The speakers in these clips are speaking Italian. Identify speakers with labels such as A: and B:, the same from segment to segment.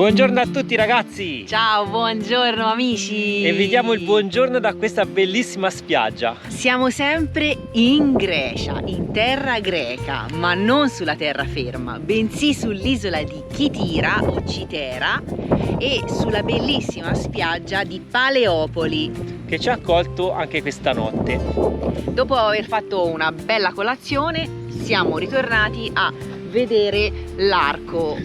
A: Buongiorno a tutti ragazzi!
B: Ciao, buongiorno amici!
A: E vi diamo il buongiorno da questa bellissima spiaggia.
B: Siamo sempre in Grecia, in terra greca, ma non sulla terraferma, bensì sull'isola di Kythira o Citera e sulla bellissima spiaggia di Paleopoli,
A: che ci ha accolto anche questa notte.
B: Dopo aver fatto una bella colazione siamo ritornati a vedere l'arco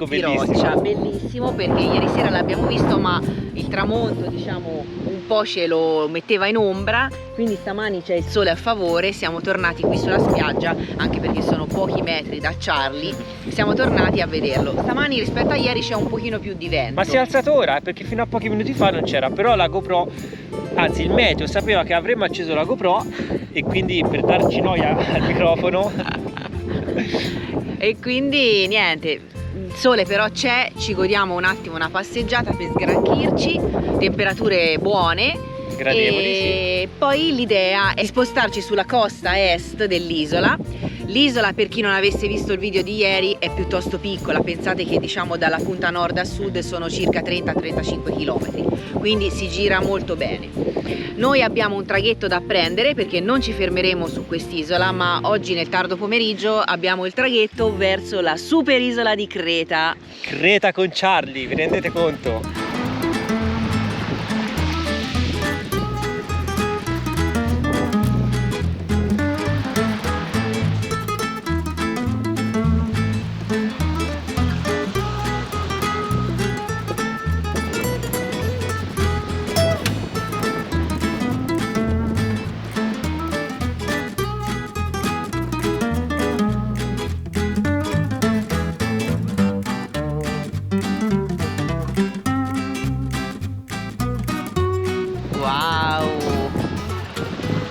B: di roccia, bellissimo, perché ieri sera l'abbiamo visto ma il tramonto diciamo un po' ce lo metteva in ombra, quindi stamani c'è il sole a favore, siamo tornati qui sulla spiaggia anche perché sono pochi metri da Charlie, siamo tornati a vederlo. Stamani rispetto a ieri c'è un pochino più di vento.
A: Ma si è alzato ora perché fino a pochi minuti fa non c'era, però la GoPro, anzi il meteo sapeva che avremmo acceso la GoPro e quindi per darci noia al microfono
B: e quindi niente, il sole però c'è, ci godiamo un attimo una passeggiata per sgranchirci, temperature buone,
A: gradevoli,
B: e sì. Poi l'idea è spostarci sulla costa est dell'isola. L'isola, per chi non avesse visto il video di ieri, è piuttosto piccola, pensate che diciamo dalla punta nord a sud sono circa 30-35 km, quindi si gira molto bene. Noi abbiamo un traghetto da prendere perché non ci fermeremo su quest'isola, ma oggi nel tardo pomeriggio abbiamo il traghetto verso la super isola di Creta.
A: Creta con Charlie, vi rendete conto?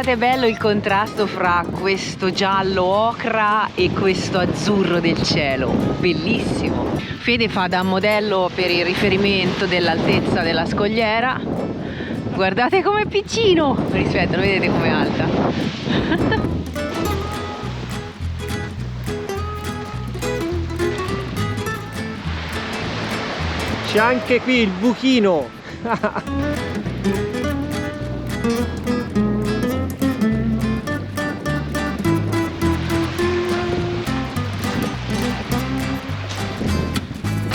B: È bello il contrasto fra questo giallo ocra e questo azzurro del cielo, bellissimo. Fede fa da modello per il riferimento dell'altezza della scogliera. Guardate com'è piccino rispetto, vedete com'è alta.
A: C'è anche qui il buchino.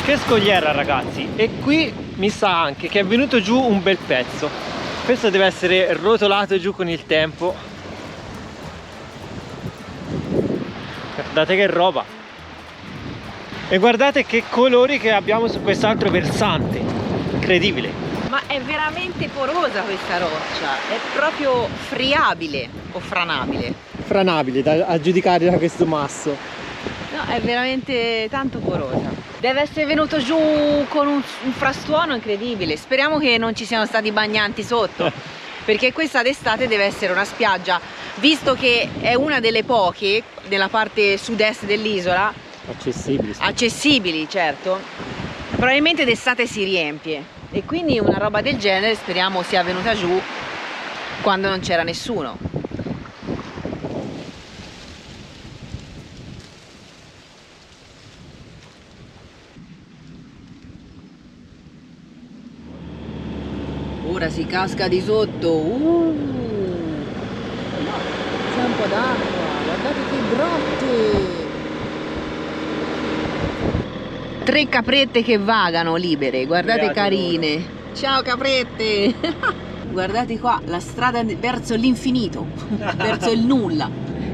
A: Che scogliera ragazzi, e qui mi sa anche che è venuto giù un bel pezzo. Questo deve essere rotolato giù con il tempo. Guardate che roba, e guardate che colori che abbiamo su quest'altro versante, incredibile.
B: Ma è veramente porosa questa roccia, è proprio friabile o franabile?
A: Franabile, a giudicare da questo masso.
B: No, è veramente tanto porosa. Deve essere venuto giù con un frastuono incredibile. Speriamo che non ci siano stati bagnanti sotto, perché questa d'estate deve essere una spiaggia, visto che è una delle poche nella parte sud-est dell'isola accessibili, certo. Probabilmente d'estate si riempie e quindi una roba del genere speriamo sia venuta giù quando non c'era nessuno. Ora si casca di sotto, c'è un po' d'acqua, guardate che grotte! 3 caprette che vagano libere, guardate carine! Ciao caprette! Guardate qua, la strada verso l'infinito, verso il nulla.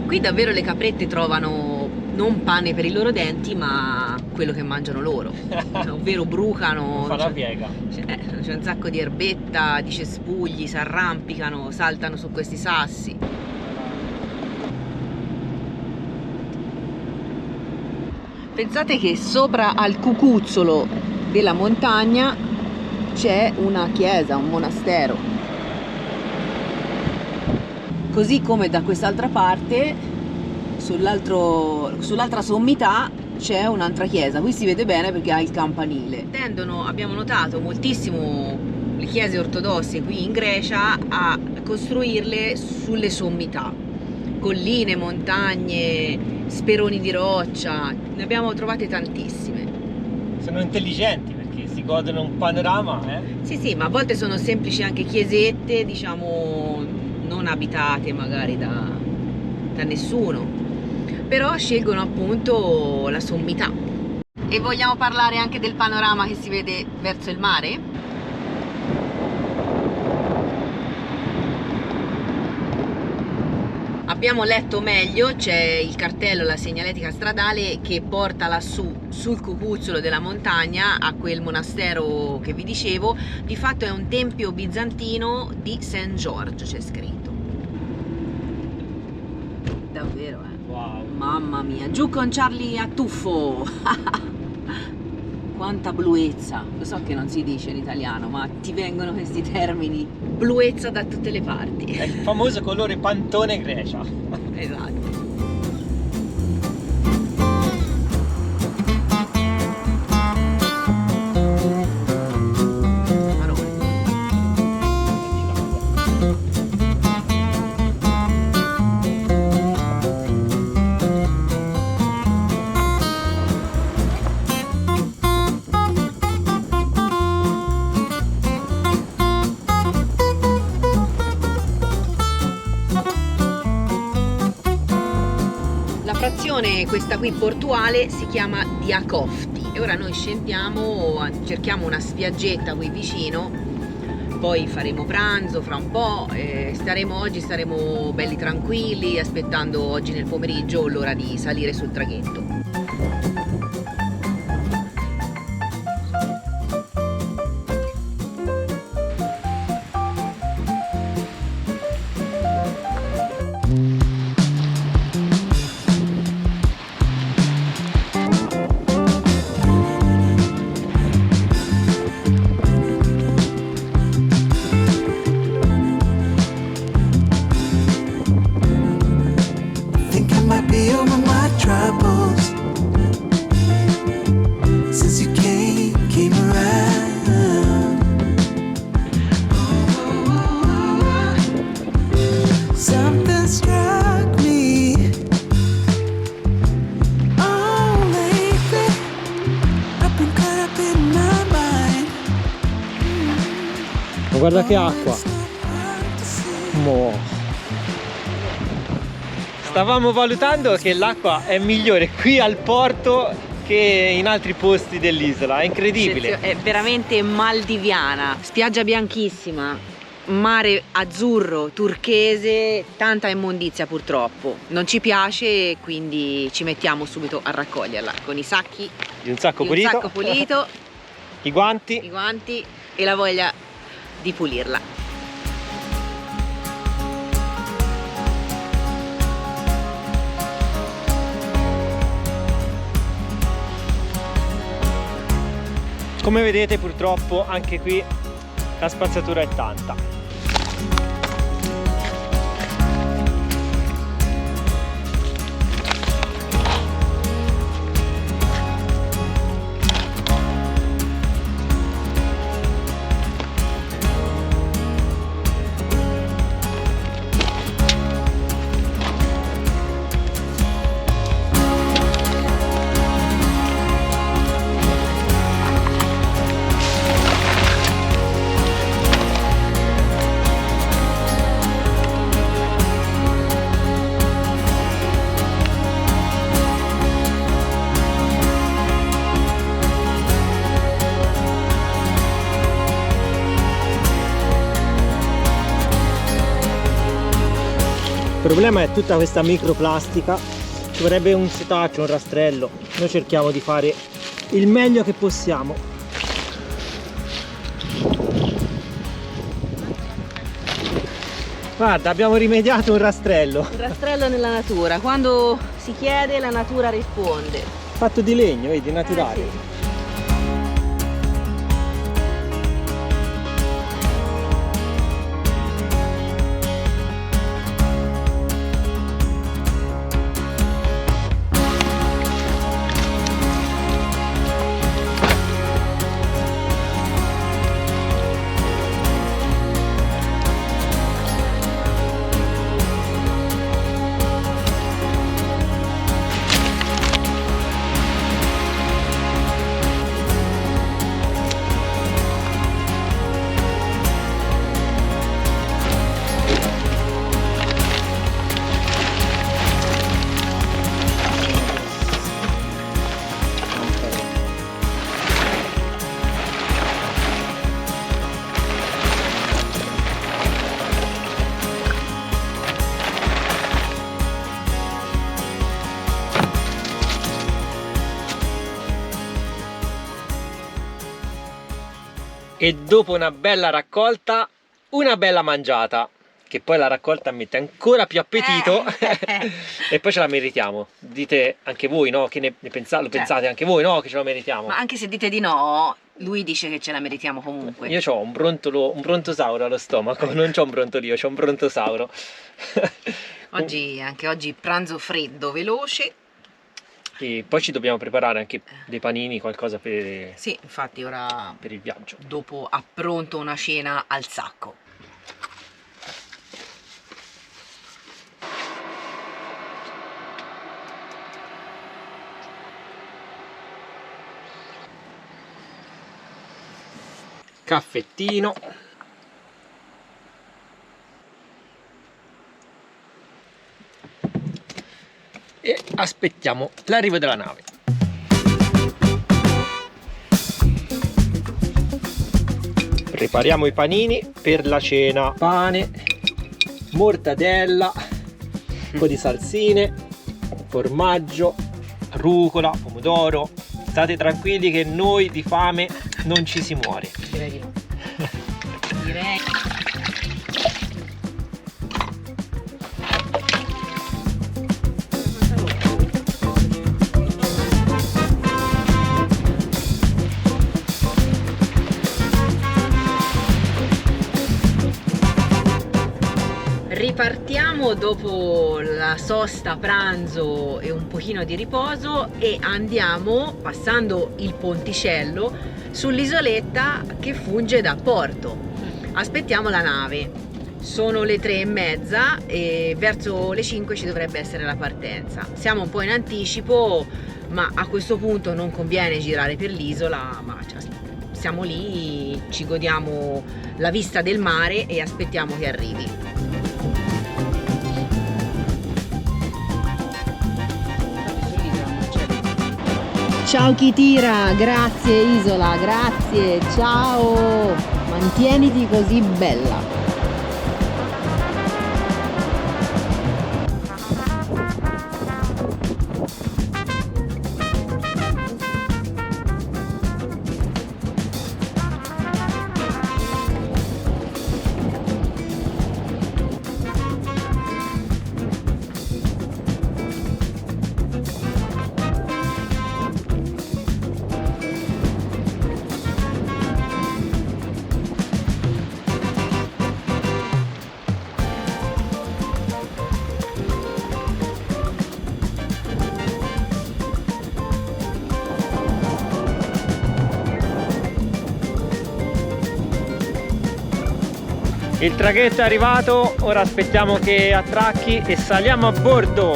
B: Qui davvero le caprette trovano non pane per i loro denti, ma quello che mangiano loro, ovvero brucano.
A: Fa la piega.
B: C'è un sacco di erbetta, di cespugli, si arrampicano, saltano su questi sassi. Pensate che sopra al cucuzzolo della montagna c'è una chiesa, un monastero. Così come da quest'altra parte, sull'altra sommità, c'è un'altra chiesa. Qui si vede bene perché ha il campanile. Abbiamo notato moltissimo le chiese ortodosse qui in Grecia a costruirle sulle sommità, colline, montagne, speroni di roccia, ne abbiamo trovate tantissime.
A: Sono intelligenti perché che si godono un panorama,
B: Sì, sì, ma a volte sono semplici anche chiesette, diciamo, non abitate magari da nessuno, però scelgono appunto la sommità. E vogliamo parlare anche del panorama che si vede verso il mare? Abbiamo letto meglio, c'è il cartello, la segnaletica stradale che porta lassù sul cucuzzolo della montagna a quel monastero che vi dicevo. Di fatto è un tempio bizantino di St. George, c'è scritto. Davvero,
A: Wow.
B: Mamma mia, giù con Charlie a tuffo! Quanta bluezza! Lo so che non si dice in italiano, ma ti vengono questi termini. Bluezza da tutte le parti.
A: È il famoso colore Pantone Grecia.
B: Esatto. Questa qui portuale si chiama Diakofti e ora noi scendiamo, cerchiamo una spiaggetta qui vicino, poi faremo pranzo fra un po', oggi staremo belli tranquilli aspettando oggi nel pomeriggio l'ora di salire sul traghetto.
A: Guarda che acqua. Stavamo valutando che l'acqua è migliore qui al porto che in altri posti dell'isola, è incredibile.
B: È veramente maldiviana, spiaggia bianchissima, mare azzurro, turchese, tanta immondizia purtroppo. Non ci piace, quindi ci mettiamo subito a raccoglierla con i sacchi
A: Di un sacco
B: di un
A: pulito.
B: sacco pulito,
A: I guanti.
B: i guanti e la voglia di pulirla.
A: Come vedete purtroppo anche qui la spazzatura è tanta. Il problema è tutta questa microplastica, ci vorrebbe un setaccio, un rastrello. Noi cerchiamo di fare il meglio che possiamo. Guarda, abbiamo rimediato un rastrello.
B: Un rastrello nella natura, quando si chiede la natura risponde.
A: Fatto di legno, vedi, naturale.
B: Sì.
A: E dopo una bella raccolta, una bella mangiata, che poi la raccolta mette ancora più appetito e poi ce la meritiamo. Dite anche voi, no? Che ne pensate? Lo pensate anche voi, no? Che ce la meritiamo.
B: Ma anche se dite di no, lui dice che ce la meritiamo comunque.
A: Io ho un brontosauro allo stomaco, non c'ho un brontolio, c'ho un brontosauro.
B: Anche oggi pranzo freddo, veloce.
A: E poi ci dobbiamo preparare anche dei panini, qualcosa per,
B: Sì, infatti ora
A: per il viaggio.
B: dopo appronto una cena al sacco.
A: Caffettino. E aspettiamo l'arrivo della nave. Prepariamo i panini per la cena. Pane, mortadella, un po' di salsine, formaggio, rucola, pomodoro. State tranquilli che noi di fame non ci si muore.
B: Direi di no. Direi. Ripartiamo dopo la sosta pranzo e un pochino di riposo e andiamo, passando il ponticello, sull'isoletta che funge da porto. Aspettiamo la nave. Sono le 3:30 e verso le 5 ci dovrebbe essere la partenza. Siamo un po' in anticipo, ma a questo punto non conviene girare per l'isola, ma siamo lì, ci godiamo la vista del mare e aspettiamo che arrivi. Ciao Kitira, grazie Isola, grazie, ciao, mantieniti così bella.
A: Il traghetto è arrivato, ora aspettiamo che attracchi e saliamo a bordo.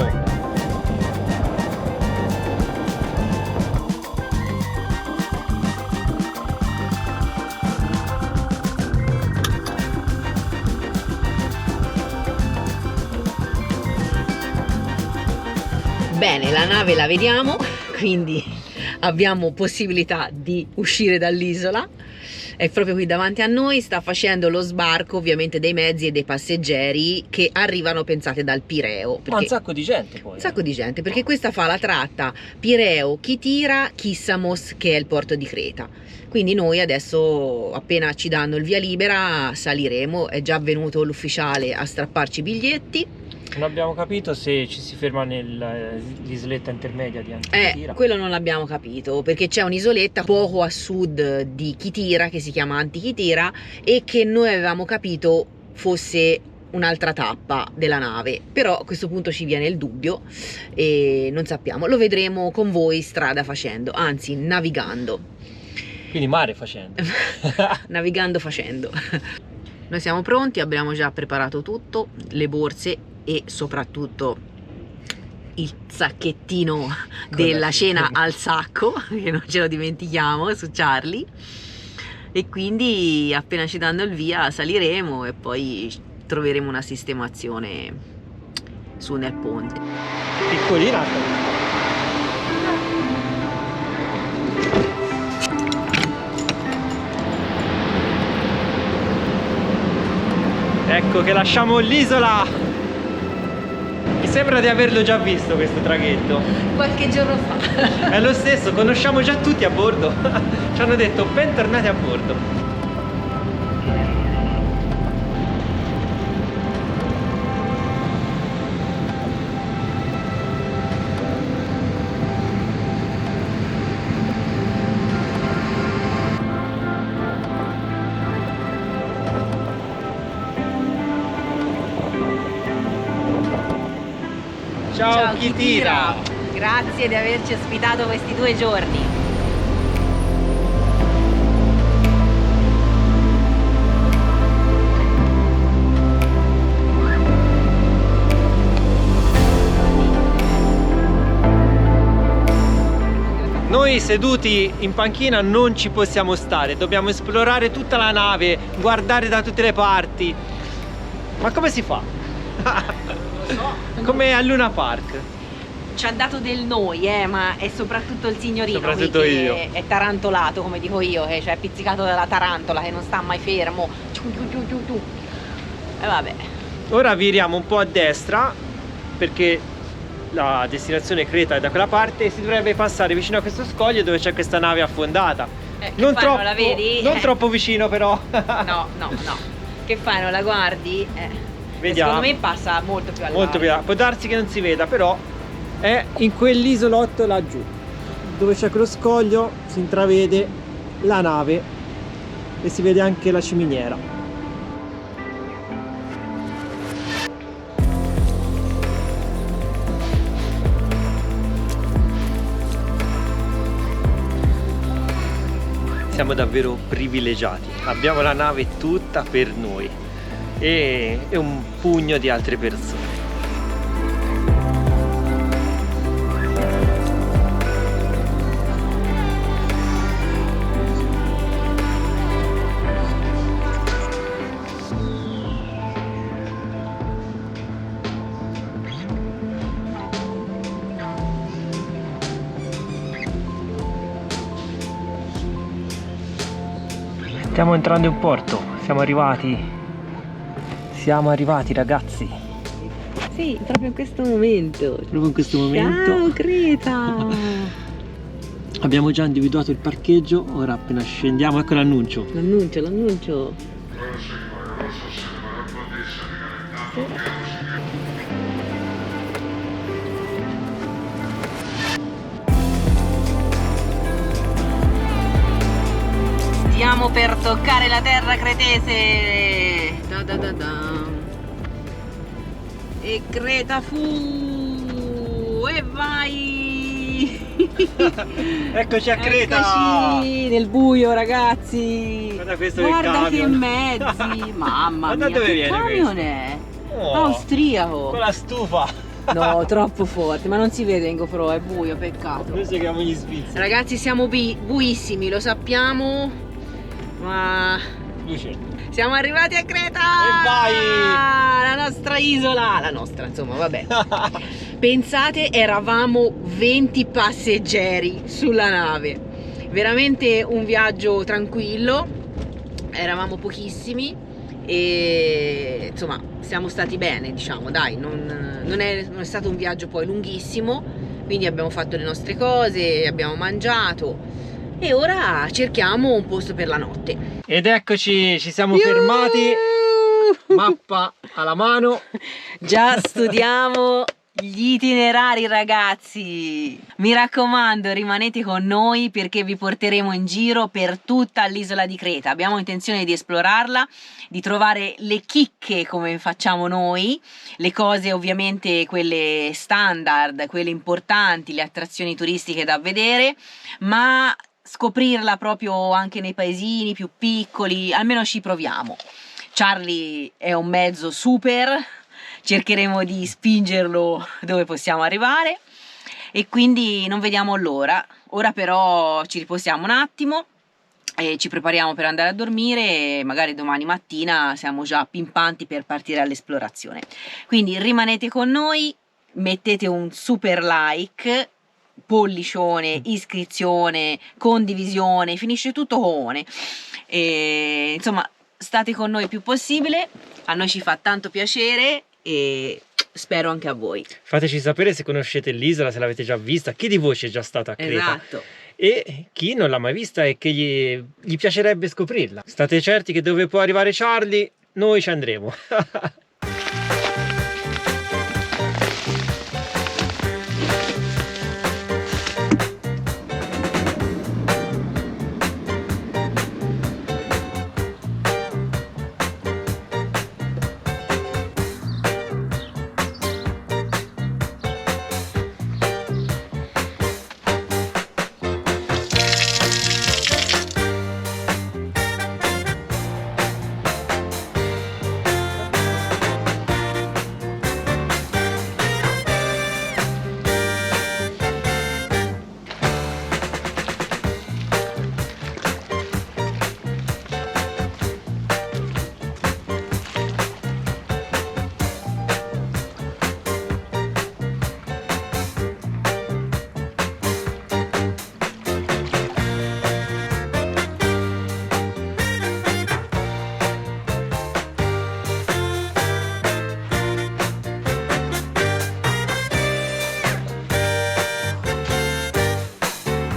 B: Bene, la nave la vediamo, quindi abbiamo possibilità di uscire dall'isola. È proprio qui davanti a noi, sta facendo lo sbarco ovviamente dei mezzi e dei passeggeri che arrivano, pensate, dal Pireo.
A: Ma un sacco di gente poi.
B: Un sacco di gente, perché questa fa la tratta Pireo-Kitira-Kissamos, che è il porto di Creta. Quindi noi adesso, appena ci danno il via libera, saliremo. È già venuto l'ufficiale a strapparci i biglietti.
A: Non abbiamo capito se ci si ferma nell'isoletta intermedia di Antikitira.
B: Quello non l'abbiamo capito, perché c'è un'isoletta poco a sud di Kitira che si chiama Antikitira e che noi avevamo capito fosse un'altra tappa della nave, però a questo punto ci viene il dubbio e non sappiamo, lo vedremo con voi strada facendo, anzi navigando.
A: Quindi mare facendo.
B: Navigando facendo. Noi siamo pronti, abbiamo già preparato tutto, le borse e soprattutto il sacchettino della cena al sacco, che non ce lo dimentichiamo su Charlie, e quindi appena ci danno il via saliremo e poi troveremo una sistemazione su nel ponte.
A: Piccolina. Ecco che lasciamo l'isola. Mi sembra di averlo già visto questo traghetto.
B: Qualche giorno fa.
A: È lo stesso, conosciamo già tutti a bordo. Ci hanno detto bentornati a bordo. Ciao chi tira!
B: Grazie di averci ospitato questi 2 giorni.
A: Noi seduti in panchina non ci possiamo stare, dobbiamo esplorare tutta la nave, guardare da tutte le parti. Ma come si fa?
B: Lo so.
A: Come a Luna Park.
B: Ci ha dato del noi, ma è soprattutto il signorino
A: Soprattutto
B: che
A: io.
B: è tarantolato, come dico io, cioè è pizzicato dalla tarantola che non sta mai fermo. E vabbè.
A: Ora viriamo un po' a destra perché la destinazione Creta è da quella parte e si dovrebbe passare vicino a questo scoglio dove c'è questa nave affondata.
B: Non la vedi?
A: Non troppo vicino però.
B: No. Che fai, non la guardi?
A: Vediamo.
B: Secondo me passa molto più a
A: Molto più là. Può darsi che non si veda, però è in quell'isolotto laggiù dove c'è quello scoglio, si intravede la nave e si vede anche la ciminiera. Siamo davvero privilegiati, abbiamo la nave tutta per noi e un pugno di altre persone. Stiamo entrando in porto, siamo arrivati ragazzi.
B: Sì, proprio in questo momento.
A: Proprio in questo momento.
B: Ciao Creta!
A: Abbiamo già individuato il parcheggio, ora appena scendiamo, ecco l'annuncio.
B: L'annuncio. Stiamo per toccare la terra cretese. E Creta fu e vai.
A: Eccoci a Creta.
B: Eccoci nel buio, ragazzi.
A: Guarda questo
B: Guarda
A: che
B: che
A: camion.
B: mezzi. Mamma
A: Guarda
B: mia,
A: dove
B: che
A: viene
B: camion
A: questo.
B: è?
A: Oh,
B: Austriaco.
A: con la stufa.
B: No, troppo forte, ma non si vede in GoPro, è buio, peccato.
A: Noi seguiamo gli svizzeri.
B: Ragazzi, siamo buissimi, lo sappiamo, ma
A: Luce.
B: siamo arrivati a Creta!
A: E vai!
B: La nostra isola, la nostra, insomma, vabbè. Pensate, eravamo 20 passeggeri sulla nave. Veramente un viaggio tranquillo, eravamo pochissimi e insomma siamo stati bene, diciamo, dai, non è stato un viaggio poi lunghissimo, quindi abbiamo fatto le nostre cose, abbiamo mangiato e ora cerchiamo un posto per la notte.
A: Ed eccoci, ci siamo fermati, mappa alla mano.
B: Già studiamo gli itinerari, ragazzi. Mi raccomando, rimanete con noi perché vi porteremo in giro per tutta l'isola di Creta. Abbiamo intenzione di esplorarla, di trovare le chicche come facciamo noi, le cose ovviamente quelle standard, quelle importanti, le attrazioni turistiche da vedere, ma scoprirla proprio anche nei paesini più piccoli, almeno ci proviamo. Charlie è un mezzo super, cercheremo di spingerlo dove possiamo arrivare e quindi non vediamo l'ora. Ora però ci riposiamo un attimo e ci prepariamo per andare a dormire e magari domani mattina siamo già pimpanti per partire all'esplorazione. Quindi rimanete con noi, mettete un super like, pollicione, iscrizione, condivisione, finisce tutto con e insomma state con noi il più possibile, a noi ci fa tanto piacere e spero anche a voi.
A: Fateci sapere se conoscete l'isola, se l'avete già vista, chi di voi c'è già stato a Creta.
B: Esatto.
A: E chi non l'ha mai vista e che gli piacerebbe scoprirla. State certi che dove può arrivare Charlie, noi ci andremo.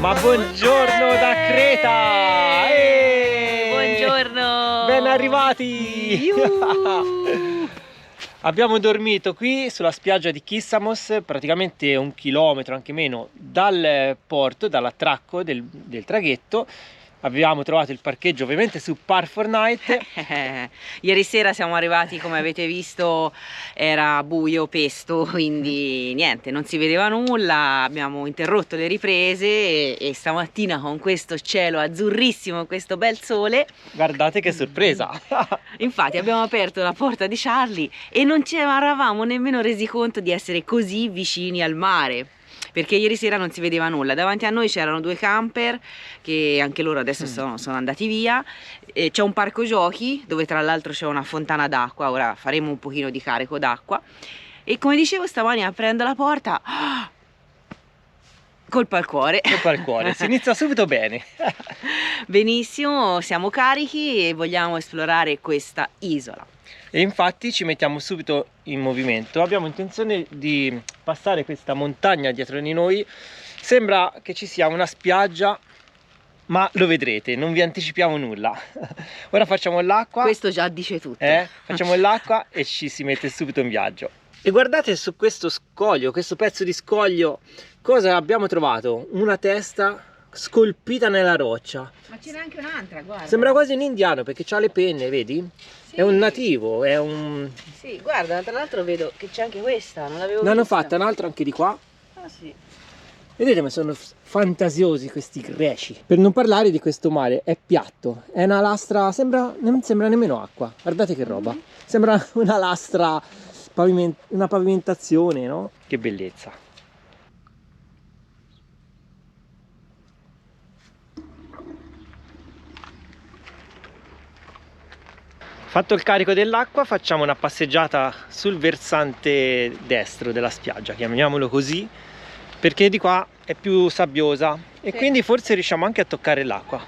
A: Ma buongiorno da Creta!
B: Buongiorno!
A: Ben arrivati! Abbiamo dormito qui sulla spiaggia di Kissamos, praticamente 1 chilometro, anche meno, dal porto, dall'attracco del traghetto. Abbiamo trovato il parcheggio ovviamente su Park4Night.
B: Ieri sera siamo arrivati, come avete visto, era buio, pesto, quindi niente, non si vedeva nulla. Abbiamo interrotto le riprese e stamattina con questo cielo azzurrissimo, questo bel sole,
A: Guardate che sorpresa!
B: infatti abbiamo aperto la porta di Charlie e non ci eravamo nemmeno resi conto di essere così vicini al mare, perché ieri sera non si vedeva nulla. Davanti a noi c'erano 2 camper che anche loro adesso sono andati via. C'è un parco giochi dove tra l'altro c'è una fontana d'acqua. Ora faremo un pochino di carico d'acqua e, come dicevo, stamani aprendo la porta, colpa al cuore.
A: Colpa al cuore, si inizia subito bene.
B: Benissimo, siamo carichi e vogliamo esplorare questa isola.
A: E infatti ci mettiamo subito in movimento. Abbiamo intenzione di passare questa montagna dietro di noi. Sembra che ci sia una spiaggia, ma lo vedrete, non vi anticipiamo nulla. Ora facciamo l'acqua.
B: Questo già dice tutto.
A: Facciamo l'acqua e ci si mette subito in viaggio. E guardate su questo scoglio, questo pezzo di scoglio, cosa abbiamo trovato? Una testa scolpita nella roccia.
B: Ma ce n'è anche un'altra, guarda.
A: Sembra quasi un indiano perché ha le penne, vedi?
B: Sì.
A: È un nativo, è un...
B: Sì, guarda, tra l'altro vedo che c'è anche questa, non l'avevo
A: Ne hanno
B: vista.
A: fatta un'altra anche di qua.
B: Ah sì.
A: Vedete, ma sono fantasiosi questi greci. Per non parlare di questo mare, è piatto, è una lastra, non sembra nemmeno acqua. Guardate che roba. Sembra una lastra, una pavimentazione, no? Che bellezza. Fatto il carico dell'acqua, facciamo una passeggiata sul versante destro della spiaggia, chiamiamolo così, perché di qua è più sabbiosa e
B: Sì.
A: quindi forse riusciamo anche a toccare l'acqua.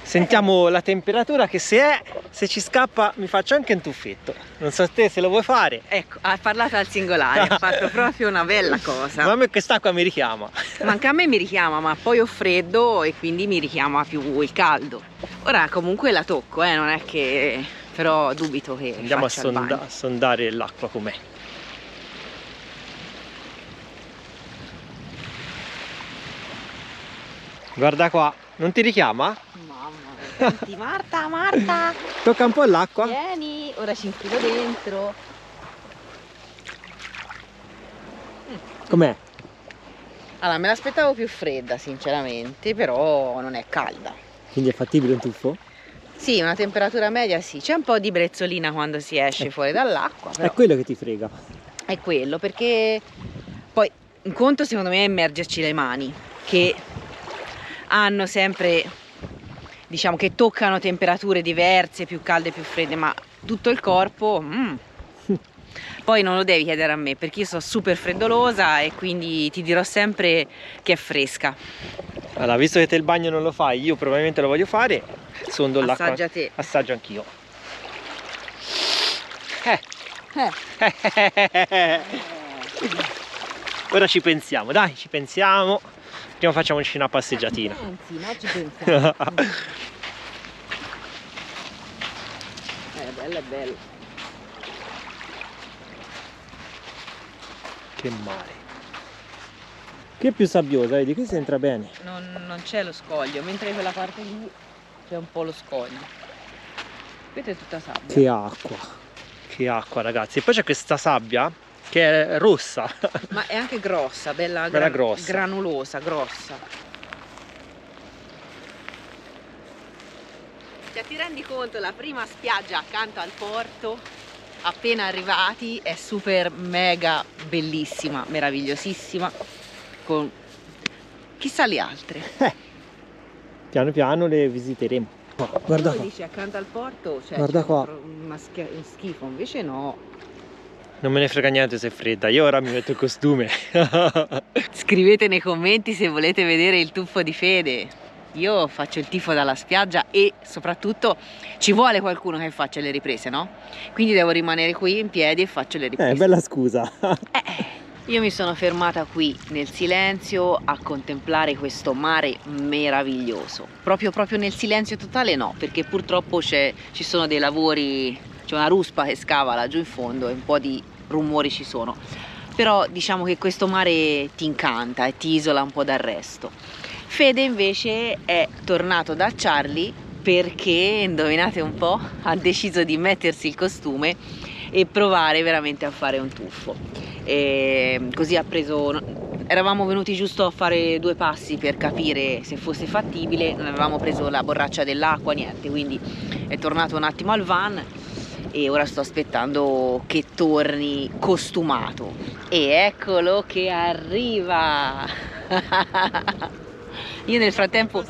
A: Sentiamo la temperatura, che se ci scappa mi faccio anche un tuffetto. Non so te se lo vuoi fare.
B: Ecco, ha parlato al singolare, ha fatto proprio una bella cosa.
A: Ma a me quest'acqua mi richiama.
B: Ma anche a me mi richiama, ma poi ho freddo e quindi mi richiama più il caldo. Ora comunque la tocco, non è che... però dubito che
A: Andiamo
B: faccia il bagno.
A: a sondare l'acqua com'è. Guarda qua, non ti richiama?
B: Mamma mia, senti, Marta,
A: Tocca un po' l'acqua.
B: vieni, ora ci infilo dentro.
A: Com'è?
B: Allora, me l'aspettavo più fredda sinceramente, però non è calda.
A: Quindi è fattibile un tuffo?
B: Sì, una temperatura media sì, c'è un po' di brezzolina quando si esce fuori dall'acqua,
A: È
B: però
A: quello che ti frega.
B: è quello, perché poi un conto secondo me è immergerci le mani, che hanno sempre, diciamo, che toccano temperature diverse, più calde, più fredde, ma tutto il corpo... Poi non lo devi chiedere a me, perché io sono super freddolosa e quindi ti dirò sempre che è fresca.
A: Allora, visto che te il bagno non lo fai, io probabilmente lo voglio fare, sondo l'acqua.
B: Assaggia te.
A: Assaggio anch'io. Ora ci pensiamo, dai, ci pensiamo. Prima facciamoci una passeggiatina.
B: Pensi, no? Ci pensiamo. Bella, è bella.
A: Che mare. Qui è più sabbiosa, vedi, qui si entra bene.
B: Non c'è lo scoglio, mentre quella parte lì c'è un po' lo scoglio. Questa è tutta sabbia.
A: Che acqua, ragazzi. E poi c'è questa sabbia che è rossa.
B: Ma è anche grossa, bella
A: grossa.
B: granulosa, grossa. Cioè, ti rendi conto, la prima spiaggia accanto al porto, appena arrivati, è super mega bellissima, meravigliosissima, con chissà le altre.
A: Piano piano le visiteremo. Guarda
B: Tu
A: qua.
B: dici accanto al porto, cioè,
A: Guarda
B: c'è
A: qua.
B: un schifo, invece no.
A: Non me ne frega niente se è fredda, io ora mi metto il costume.
B: Scrivete nei commenti se volete vedere il tuffo di Fede. Io faccio il tifo dalla spiaggia e soprattutto ci vuole qualcuno che faccia le riprese, no? Quindi devo rimanere qui in piedi e faccio le riprese.
A: Bella scusa.
B: Io mi sono fermata qui nel silenzio a contemplare questo mare meraviglioso. Proprio nel silenzio totale no, perché purtroppo ci sono dei lavori, c'è una ruspa che scava laggiù in fondo e un po' di rumori ci sono. Però diciamo che questo mare ti incanta e ti isola un po' dal resto. Fede invece è tornato da Charlie perché, indovinate un po', ha deciso di mettersi il costume e provare veramente a fare un tuffo. E così ha preso, eravamo venuti giusto a fare 2 passi per capire se fosse fattibile, non avevamo preso la borraccia dell'acqua, niente, quindi è tornato un attimo al van e ora sto aspettando che torni costumato. E eccolo che arriva! Io nel frattempo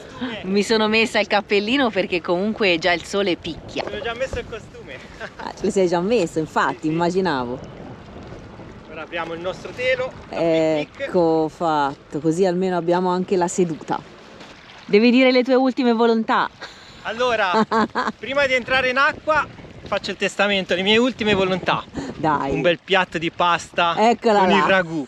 B: mi sono messa il cappellino perché comunque già il sole picchia.
A: Mi ho già messo il costume.
B: Ce lo sei già messo, infatti, immaginavo.
A: Ora abbiamo il nostro telo.
B: Ecco fatto, così almeno abbiamo anche la seduta. Devi dire le tue ultime volontà.
A: Allora, prima di entrare in acqua faccio il testamento, le mie ultime volontà.
B: Dai.
A: Un bel piatto di pasta
B: Eccola
A: con
B: là.
A: il ragù.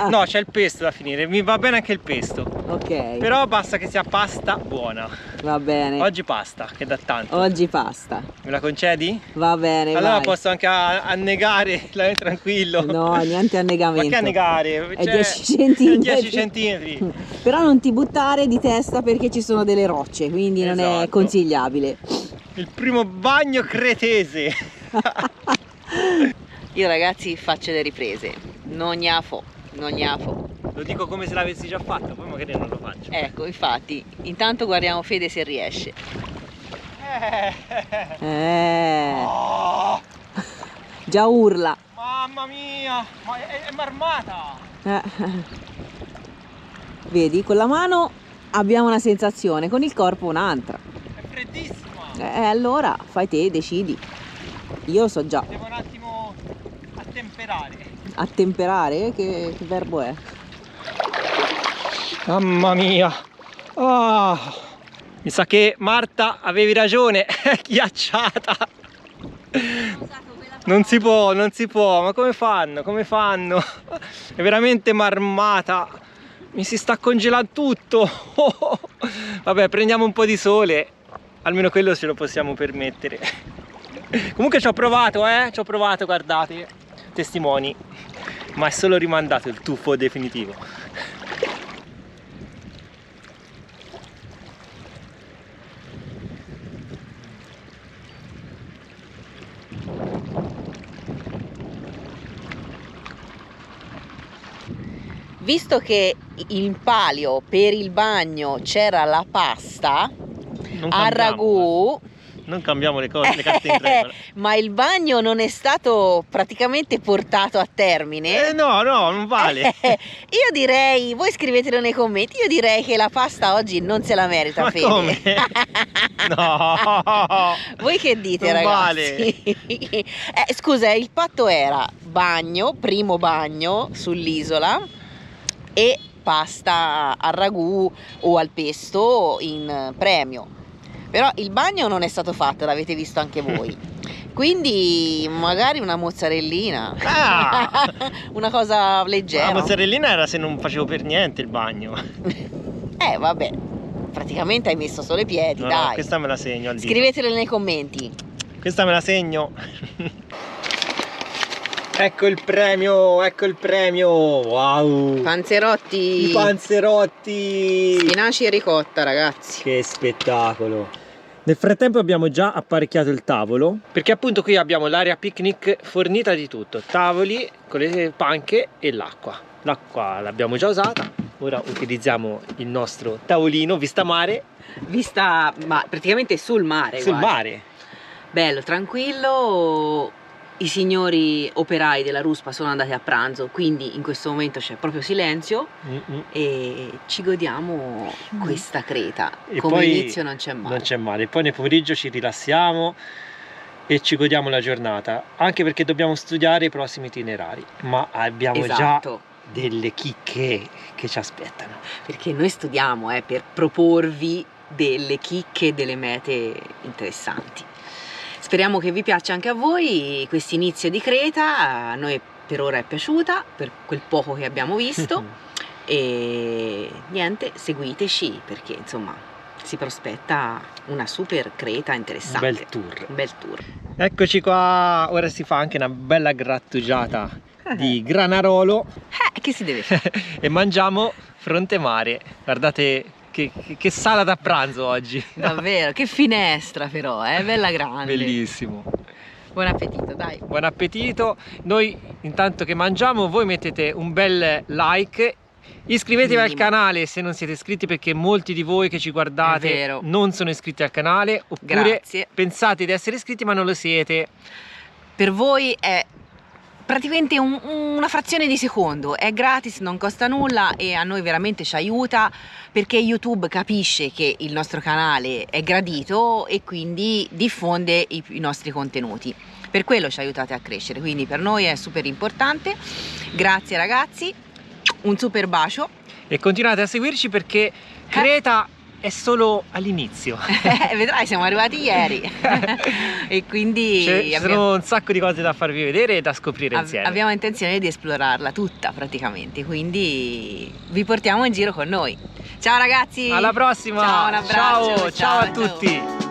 A: No, c'è il pesto da finire, mi va bene anche il pesto.
B: Ok.
A: Però basta che sia pasta buona.
B: Va bene.
A: Oggi pasta, che da tanto.
B: Oggi pasta.
A: Me la concedi?
B: Va bene,
A: Allora
B: vai.
A: posso anche annegare, tranquillo.
B: No, niente annegamento.
A: Ma che annegare?
B: È 10 centimetri.
A: 10 centimetri.
B: Però non ti buttare di testa perché ci sono delle rocce, quindi non è
A: Esatto.
B: consigliabile.
A: Il primo bagno cretese.
B: Io ragazzi faccio le riprese, non gnafo.
A: Lo dico come se l'avessi già fatto, poi magari non lo faccio.
B: Ecco, infatti, intanto guardiamo Fede se riesce.
A: Oh,
B: Già urla.
A: mamma mia, ma è marmata.
B: Vedi, con la mano abbiamo una sensazione, con il corpo un'altra.
A: È freddissima.
B: Allora fai te, decidi. Io so già.
A: Devo un attimo attemperare.
B: Attemperare? Che verbo è?
A: Mamma mia. Mi sa che Marta avevi ragione, è ghiacciata. Non si può, ma come fanno? È veramente marmata. Mi si sta congelando tutto. Vabbè, prendiamo un po' di sole. Almeno quello ce lo possiamo permettere. Comunque ci ho provato, guardate. Testimoni. Ma è solo rimandato il tuffo definitivo.
B: Visto che in palio per il bagno c'era la pasta a ragù,
A: non cambiamo le cose, le carte in regola.
B: ma il bagno non è stato praticamente portato a termine.
A: No, non vale.
B: Io direi, voi scrivetelo nei commenti, io direi che la pasta oggi non se la merita,
A: Ma
B: Fede.
A: come? No.
B: Voi che dite,
A: non
B: ragazzi? Scusa, il patto era bagno, primo bagno sull'isola e pasta al ragù o al pesto in premio. Però il bagno non è stato fatto, l'avete visto anche voi. Quindi magari una mozzarellina. Una cosa leggera.
A: La mozzarellina era se non facevo per niente il bagno.
B: Vabbè, praticamente hai messo solo i piedi, dai.
A: No, questa me la segno al dito.
B: Scrivetelo nei commenti.
A: Questa me la segno. Ecco il premio, wow!
B: Panzerotti!
A: I panzerotti!
B: Spinaci e ricotta, ragazzi.
A: Che spettacolo! Nel frattempo abbiamo già apparecchiato il tavolo, perché appunto qui abbiamo l'area picnic fornita di tutto, tavoli con le panche e l'acqua. L'acqua l'abbiamo già usata, ora utilizziamo il nostro tavolino vista mare.
B: Vista, ma praticamente sul mare.
A: Sul
B: guarda.
A: mare.
B: Bello, tranquillo. I signori operai della ruspa sono andati a pranzo, quindi in questo momento c'è proprio silenzio e ci godiamo questa creta.
A: E
B: come
A: poi
B: inizio non c'è male.
A: Non c'è male. Poi nel pomeriggio ci rilassiamo e ci godiamo la giornata, anche perché dobbiamo studiare i prossimi itinerari, ma abbiamo già delle chicche che ci aspettano.
B: Perché noi studiamo per proporvi delle chicche, delle mete interessanti. Speriamo che vi piaccia anche a voi questo inizio di Creta. Noi per ora è piaciuta, per quel poco che abbiamo visto. E niente, seguiteci perché insomma si prospetta una super creta interessante.
A: Un bel tour.
B: Un bel tour.
A: Eccoci qua, ora si fa anche una bella grattugiata di Granarolo
B: Che si deve fare?
A: e mangiamo fronte mare. Guardate che sala da pranzo oggi.
B: Davvero, che finestra però, è bella grande.
A: Bellissimo.
B: Buon appetito, dai.
A: Buon appetito. Noi intanto che mangiamo, voi mettete un bel like. Iscrivetevi al canale se non siete iscritti, perché molti di voi che ci guardate non sono iscritti al canale, oppure pensate di essere iscritti ma non lo siete.
B: Per voi è praticamente una frazione di secondo, è gratis, non costa nulla e a noi veramente ci aiuta, perché YouTube capisce che il nostro canale è gradito e quindi diffonde i nostri contenuti. Per quello ci aiutate a crescere, quindi per noi è super importante. Grazie ragazzi, un super bacio
A: e continuate a seguirci perché Creta è solo all'inizio.
B: Vedrai, siamo arrivati ieri e quindi
A: ci sono un sacco di cose da farvi vedere e da scoprire insieme.
B: Abbiamo intenzione di esplorarla tutta praticamente, quindi vi portiamo in giro con noi. Ciao ragazzi,
A: alla prossima.
B: Ciao, un abbraccio.
A: Ciao a tutti.